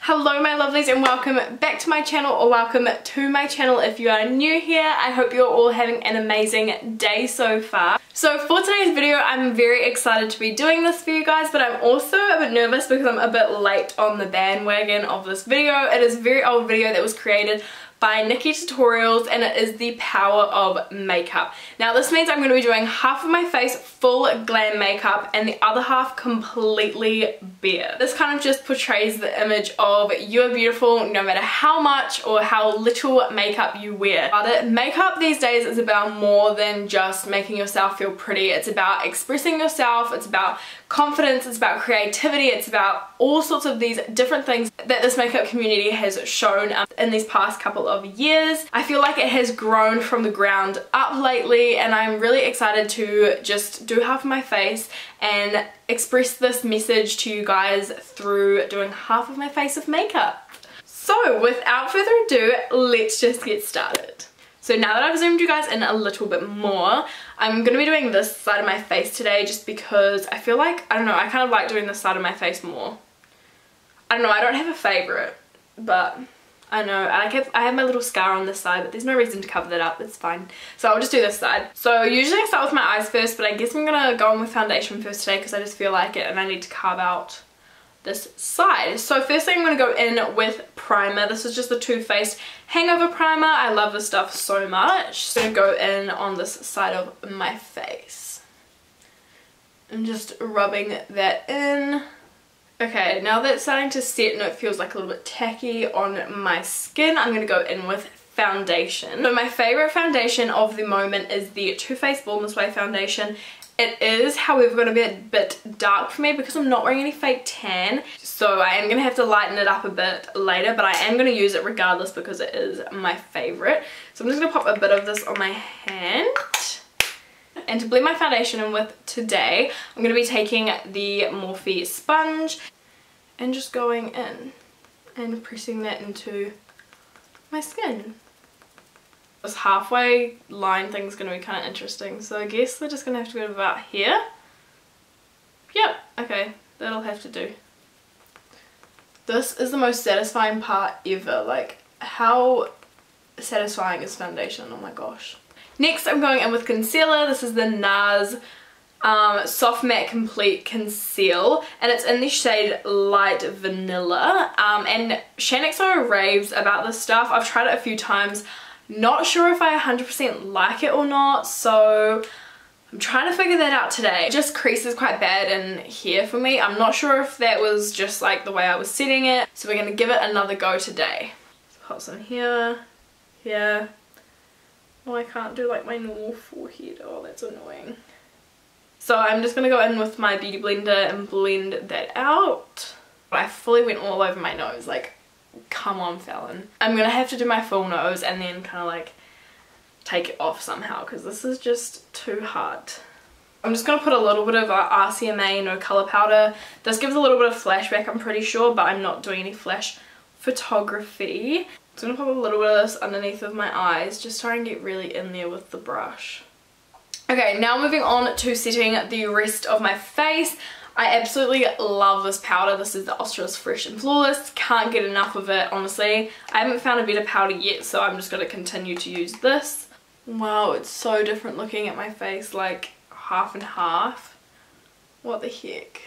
Hello my lovelies and welcome back to my channel, or welcome to my channel if you are new here. I hope you're all having an amazing day so far. So for today's video I'm very excited to be doing this for you guys, but I'm also a bit nervous because I'm a bit late on the bandwagon of this video. It is a very old video that was created by Nikki Tutorials and it is the power of makeup. Now this means I'm going to be doing half of my face full glam makeup and the other half completely bare. This kind of just portrays the image of you are beautiful no matter how much or how little makeup you wear. But makeup these days is about more than just making yourself feel pretty. It's about expressing yourself, it's about confidence, it's about creativity, it's about all sorts of these different things that this makeup community has shown in these past couple of years. I feel like it has grown from the ground up lately and I'm really excited to just do half of my face and express this message to you guys through doing half of my face of makeup. So without further ado, let's just get started. So now that I've zoomed you guys in a little bit more, I'm going to be doing this side of my face today just because I feel like, I don't know, I kind of like doing this side of my face more. I don't know, I don't have a favourite, but I know, I have my little scar on this side, but there's no reason to cover that up, it's fine. So I'll just do this side. So usually I start with my eyes first, but I guess I'm going to go on with foundation first today because I just feel like it and I need to carve out this side. So first thing I'm going to go in with primer. This is just the Too Faced Hangover Primer. I love this stuff so much. So I'm going to go in on this side of my face. I'm just rubbing that in. Okay, now that it's starting to set and it feels like a little bit tacky on my skin, I'm going to go in with foundation. So my favourite foundation of the moment is the Too Faced Born This Way foundation. It is, however, going to be a bit dark for me because I'm not wearing any fake tan. So I am going to have to lighten it up a bit later, but I am going to use it regardless because it is my favourite. So I'm just going to pop a bit of this on my hand. And to blend my foundation in with today, I'm going to be taking the Morphe sponge and just going in and pressing that into my skin. This halfway line thing's going to be kind of interesting, so I guess we're just going to have to go about here. Yep, okay, that'll have to do. This is the most satisfying part ever, like how satisfying is foundation, oh my gosh. Next I'm going in with concealer. This is the NARS Soft Matte Complete Conceal and it's in the shade Light Vanilla and Shaaanxo raves about this stuff. I've tried it a few times. Not sure if I 100% like it or not, so I'm trying to figure that out today. It just creases quite bad in here for me. I'm not sure if that was just like the way I was setting it, so we're going to give it another go today. So put some here, here. Oh, I can't do like my normal forehead. Oh, that's annoying. So I'm just going to go in with my beauty blender and blend that out. I fully went all over my nose, like come on Fallon. I'm gonna have to do my full nose and then kind of like take it off somehow because this is just too hard. I'm just gonna put a little bit of RCMA No Colour Powder. This gives a little bit of flashback I'm pretty sure, but I'm not doing any flash photography. So I'm gonna put a little bit of this underneath of my eyes, just try and get really in there with the brush. Okay, now moving on to setting the rest of my face. I absolutely love this powder. This is the Australis Fresh and Flawless. Can't get enough of it, honestly. I haven't found a better powder yet, so I'm just going to continue to use this. Wow, it's so different looking at my face, like half and half. What the heck?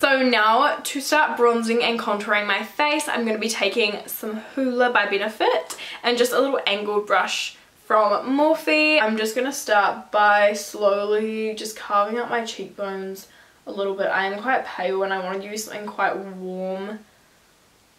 So now, to start bronzing and contouring my face, I'm going to be taking some Hoola by Benefit and just a little angled brush from Morphe. I'm just going to start by slowly just carving up my cheekbones a little bit. I am quite pale and I want to use something quite warm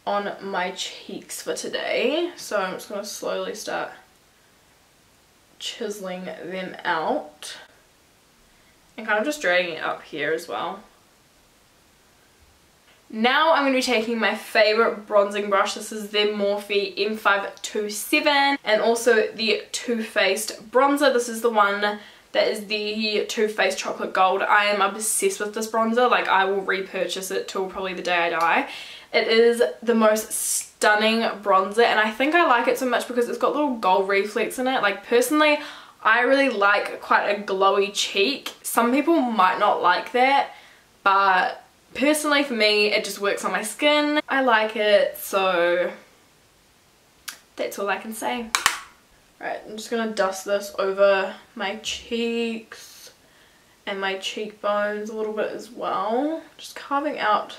on my cheeks for today. So I'm just going to slowly start chiseling them out and kind of just dragging it up here as well. Now I'm going to be taking my favourite bronzing brush. This is the Morphe M527 and also the Too Faced bronzer. This is the one that is the Too Faced Chocolate Gold. I am obsessed with this bronzer. Like I will repurchase it till probably the day I die. It is the most stunning bronzer and I think I like it so much because it's got little gold reflex in it. Like personally, I really like quite a glowy cheek. Some people might not like that, but Personally for me, it just works on my skin. I like it, so that's all I can say. Right, I'm just gonna dust this over my cheeks and my cheekbones a little bit as well. Just carving out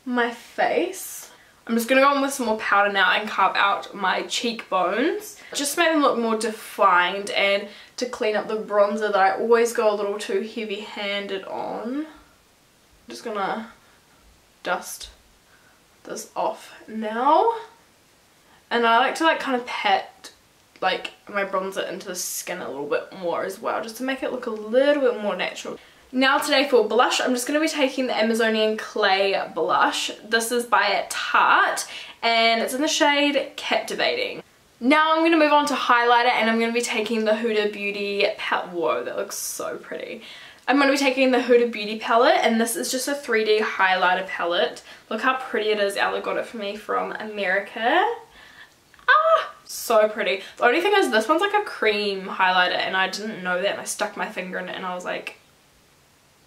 my face. I'm just gonna go in with some more powder now and carve out my cheekbones. Just to make them look more defined and to clean up the bronzer that I always go a little too heavy-handed on. I'm just gonna dust this off now. And I like to like kind of pat like my bronzer into the skin a little bit more as well, just to make it look a little bit more natural. Now today for blush, I'm just going to be taking the Amazonian Clay blush. This is by Tarte and it's in the shade Captivating. Now I'm going to move on to highlighter, and I'm going to be taking the Huda Beauty palette. Whoa, that looks so pretty. I'm going to be taking the Huda Beauty palette, and this is just a 3D highlighter palette. Look how pretty it is. Ella got it for me from America. Ah, so pretty. The only thing is this one's like a cream highlighter, and I didn't know that, and I stuck my finger in it and I was like,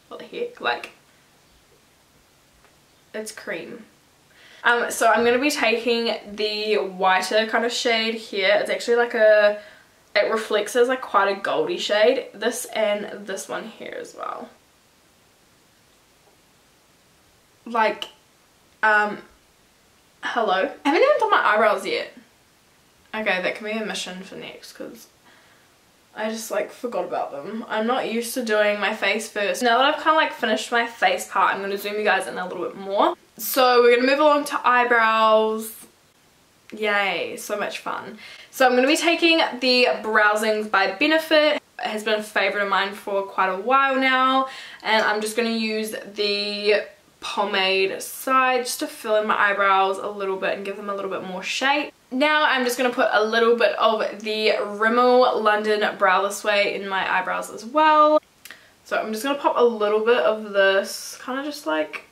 what the heck? Like, it's cream. So I'm going to be taking the whiter kind of shade here. It's actually like a, it reflects as like quite a goldy shade. This and this one here as well. Like, hello. I haven't even done my eyebrows yet. Okay, that can be a mission for next, because I just like forgot about them. I'm not used to doing my face first. Now that I've kind of like finished my face part, I'm going to zoom you guys in a little bit more. So we're going to move along to eyebrows. Yay, so much fun. So I'm going to be taking the Browsings by Benefit. It has been a favourite of mine for quite a while now. And I'm just going to use the pomade side just to fill in my eyebrows a little bit and give them a little bit more shape. Now I'm just going to put a little bit of the Rimmel London Browless Way in my eyebrows as well. So I'm just going to pop a little bit of this kind of just like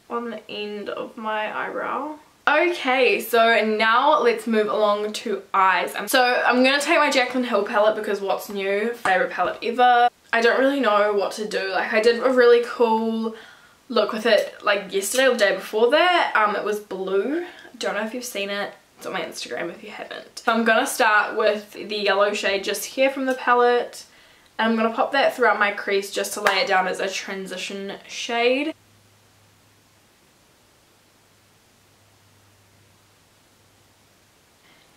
on the end of my eyebrow. Okay, so now let's move along to eyes. So I'm going to take my Jaclyn Hill palette because what's new? Favourite palette ever. I don't really know what to do. Like, I did a really cool look with it like yesterday or the day before that. It was blue. Don't know if you've seen it. It's on my Instagram if you haven't. So I'm going to start with the yellow shade just here from the palette. And I'm going to pop that throughout my crease just to lay it down as a transition shade.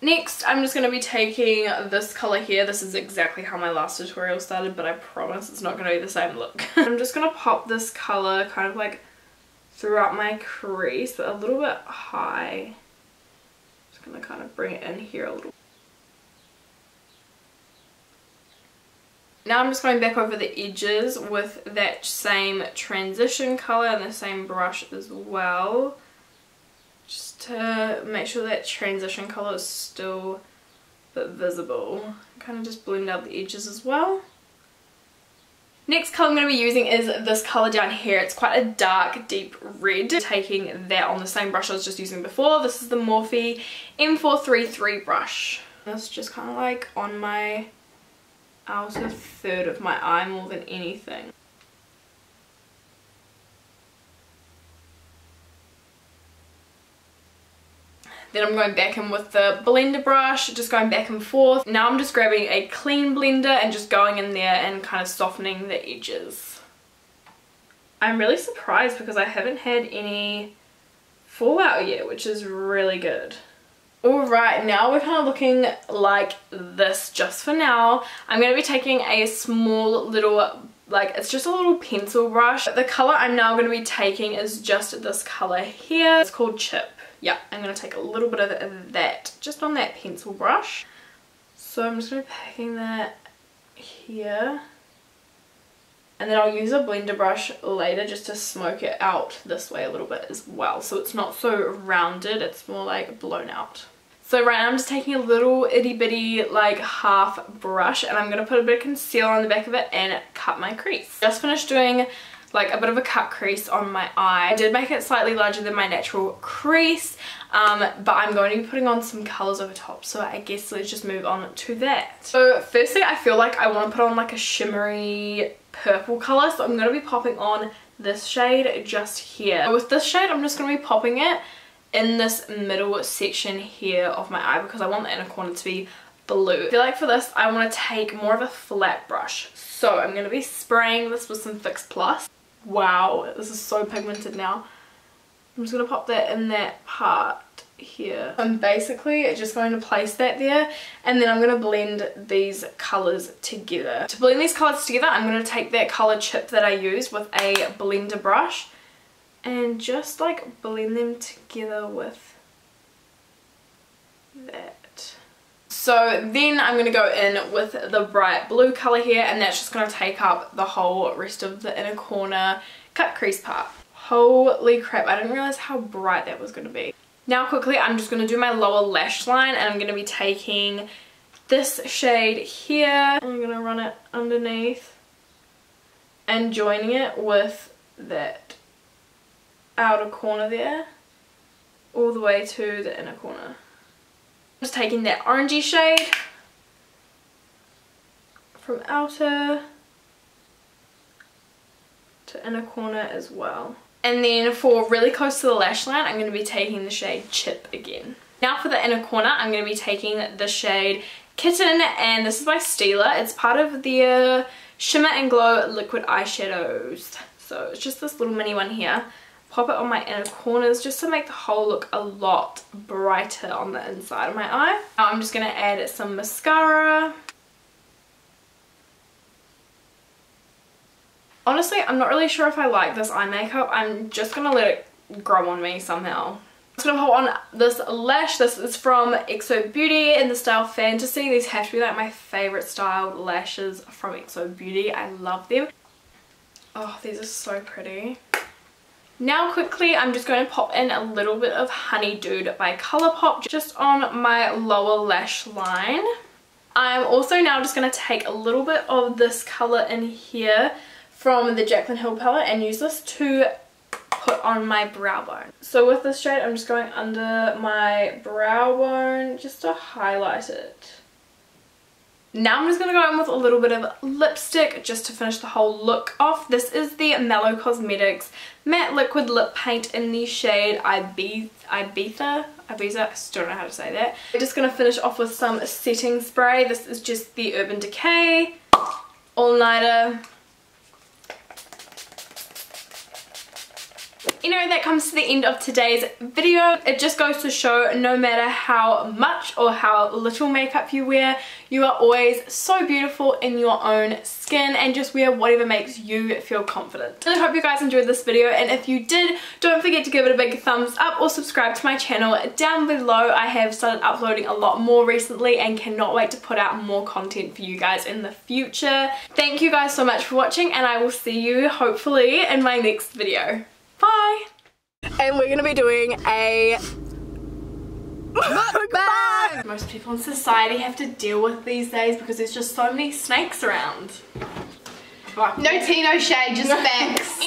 Next, I'm just going to be taking this colour here. This is exactly how my last tutorial started, but I promise it's not going to be the same look. I'm just going to pop this colour kind of like throughout my crease, but a little bit high. Just going to kind of bring it in here a little. Now I'm just going back over the edges with that same transition colour and the same brush as well. Just to make sure that transition colour is still a bit visible. Kind of just blend out the edges as well. Next colour I'm going to be using is this colour down here. It's quite a dark, deep red. Taking that on the same brush I was just using before. This is the Morphe M433 brush. That's just kind of like on my outer third of my eye more than anything. Then I'm going back in with the blender brush, just going back and forth. Now I'm just grabbing a clean blender and just going in there and kind of softening the edges. I'm really surprised because I haven't had any fallout yet, which is really good. Alright, now we're kind of looking like this just for now. I'm going to be taking a small little, like, it's just a little pencil brush. The colour I'm now going to be taking is just this colour here. It's called Chip. Yeah, I'm going to take a little bit of that just on that pencil brush. So I'm just going to be packing that here. And then I'll use a blender brush later just to smoke it out this way a little bit as well. So it's not so rounded, it's more like blown out. So right now I'm just taking a little itty bitty like half brush and I'm going to put a bit of concealer on the back of it and cut my crease. Just finished doing like a bit of a cut crease on my eye. I did make it slightly larger than my natural crease, but I'm going to be putting on some colours over top, so I guess let's just move on to that. So firstly I feel like I want to put on like a shimmery purple colour, so I'm going to be popping on this shade just here. With this shade, I'm just going to be popping it in this middle section here of my eye because I want the inner corner to be blue. I feel like for this, I want to take more of a flat brush. So I'm going to be spraying this with some Fix Plus. Wow, this is so pigmented now. I'm just going to pop that in that part here. I'm basically just going to place that there, and then I'm going to blend these colours together. To blend these colours together, I'm going to take that colour chip that I used with a blender brush and just like blend them together with that. So then I'm going to go in with the bright blue colour here, and that's just going to take up the whole rest of the inner corner cut crease part. Holy crap, I didn't realise how bright that was going to be. Now quickly, I'm just going to do my lower lash line, and I'm going to be taking this shade here. I'm going to run it underneath and joining it with that outer corner there all the way to the inner corner. Just taking that orangey shade from outer to inner corner as well. And then for really close to the lash line, I'm going to be taking the shade Chip again. Now for the inner corner, I'm going to be taking the shade Kitten, and this is by Stila. It's part of their Shimmer and Glow liquid eyeshadows. So it's just this little mini one here. Pop it on my inner corners just to make the whole look a lot brighter on the inside of my eye. Now I'm just going to add some mascara. Honestly, I'm not really sure if I like this eye makeup. I'm just going to let it grow on me somehow. I'm just going to put on this lash. This is from XO Beauty in the style Fantasy. These have to be like my favourite styled lashes from XO Beauty. I love them. Oh, these are so pretty. Now quickly, I'm just going to pop in a little bit of Honey Dude by Colourpop just on my lower lash line. I'm also now just going to take a little bit of this colour in here from the Jaclyn Hill palette and use this to put on my brow bone. So with this shade, I'm just going under my brow bone just to highlight it. Now I'm just going to go in with a little bit of lipstick just to finish the whole look off. This is the Mellow Cosmetics Matte Liquid Lip Paint in the shade Ibiza. I still don't know how to say that. I'm just going to finish off with some setting spray. This is just the Urban Decay All Nighter. You know, that comes to the end of today's video. It just goes to show no matter how much or how little makeup you wear, you are always so beautiful in your own skin, and just wear whatever makes you feel confident. And I hope you guys enjoyed this video, and if you did, don't forget to give it a big thumbs up or subscribe to my channel down below. I have started uploading a lot more recently and cannot wait to put out more content for you guys in the future. Thank you guys so much for watching, and I will see you hopefully in my next video. Bye! And we're gonna be doing a mukbang! Most people in society have to deal with these days because there's just so many snakes around. No tea, no shade, just facts.